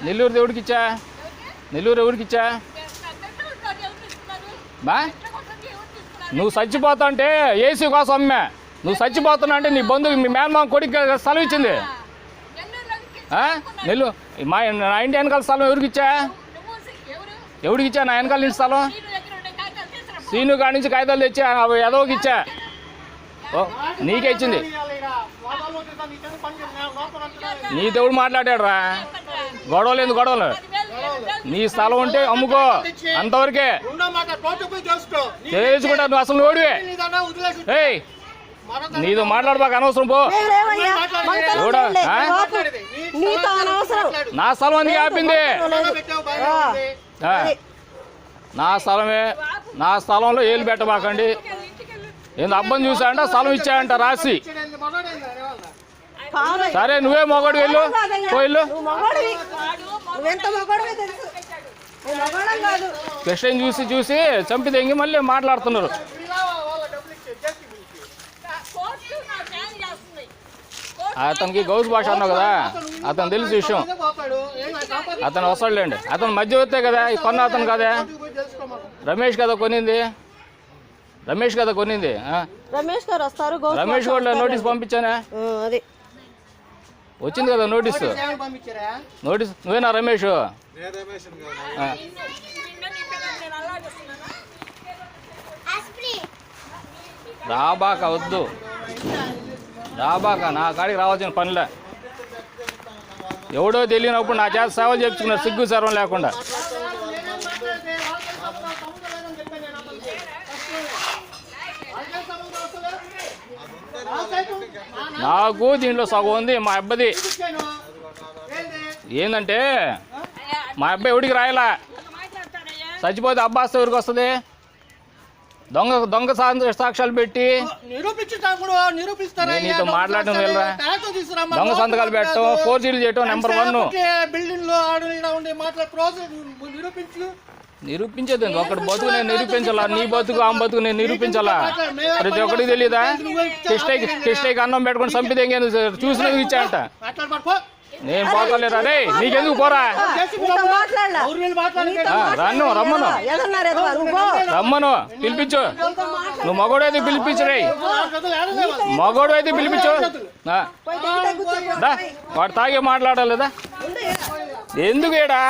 నెల్లూరు దేవుడికి ఇచ్చా, నెల్లూరు ఎవరికి ఇచ్చా బా? నువ్వు చచ్చిపోతా అంటే ఏసీ కోసం అమ్మే, నువ్వు చచ్చిపోతున్నా అంటే నీ బంధువు మీ మేనమామ కొడుకు స్థలం ఇచ్చింది. నెల్లూరు నా ఇంటి వెనకాల స్థలం ఎవరికి ఇచ్చా, ఎవరికి ఇచ్చా? నా వెనకాల ఇంటి స్థలం సీను కాడి నుంచి కాగితాలు తెచ్చా, ఎదవకి ఇచ్చా, నీకే ఇచ్చింది. నీ దేవుడు మాట్లాడాడు రా, గొడవలేదు గొడవలు. నీ స్థలం ఉంటే అమ్ముకో, అంతవరకే చేసుకుంటా. నువ్వు అసలు ఓడివే. ఏయ్ నీతో మాట్లాడబాక, అనవసరం పో. నా స్థలం అందుకే ఆపింది, నా స్థలమే. నా స్థలంలో ఏళ్ళు పెట్టబాకండి. ఏంది అబ్బని చూసాయంట, స్థలం ఇచ్చాయంట రాసి. సరే నువ్వే మొగడు, వెళ్ళు పోయిల్లు. కృష్ణని చూసి చూసి చంపి తెంగి మళ్ళీ మాట్లాడుతున్నారు. అతనికి గౌస్ భాష అన్నావు కదా, అతను తెలిసి విషయం. అతను వస్తాడులేండి, అతను మధ్యవర్తే కదా, కొన్న అతను కదా, రమేష్ కదా కొనింది, రమేష్ కదా కొనింది. రమేష్ గారు వస్తారు, రమేష్ కూడా నోటీస్ పంపించానే, వచ్చింది కదా నోటీస్. నోటీస్ నువ్వేనా రమేష్? రాబాక, వద్దు రాబాక, నా కాడికి రావాల్సిన పనిలే. ఎవడో తెలియనప్పుడు నా చేత సేవలు చెప్పుకున్నారు సిగ్గు సర్వం లేకుండా. నాకు దీంట్లో సగం ఉంది, మా అబ్బాయిది. ఏంటంటే మా అబ్బాయి ఎవడికి రాయలా, చచ్చిపోతే అబ్బాస్తే ఎవరికి వస్తుంది? దొంగ దొంగ సాక్ష్యాలు పెట్టి నీతో మాట్లాడటం వెళ్ళరా, దొంగ సంతకాలు పెట్టడం, ఫోర్జీలు చేయటం నెంబర్ 1. నిరూపించేది ఒకటి బతుకు నేను నిరూపించాలా, నీ బతుకు ఆ బతుకు నేను నిరూపించాలా? ప్రతి ఒక్కడికి తెలియదా? కిష్టైకి అన్నం పెట్టుకుని చంపితే చూసినందుకు ఇచ్చాయంట. నేను పోతలేరా రే, నీకెందుకు పోరా? రన్ను రమ్మను, రమ్మను పిలిపించు. నువ్వు మగోడు అయితే పిలిపించు రే, మగోడు అయితే పిలిపించు. వాడు తాగే మాట్లాడాలేదా? ఎందుకు ఏడా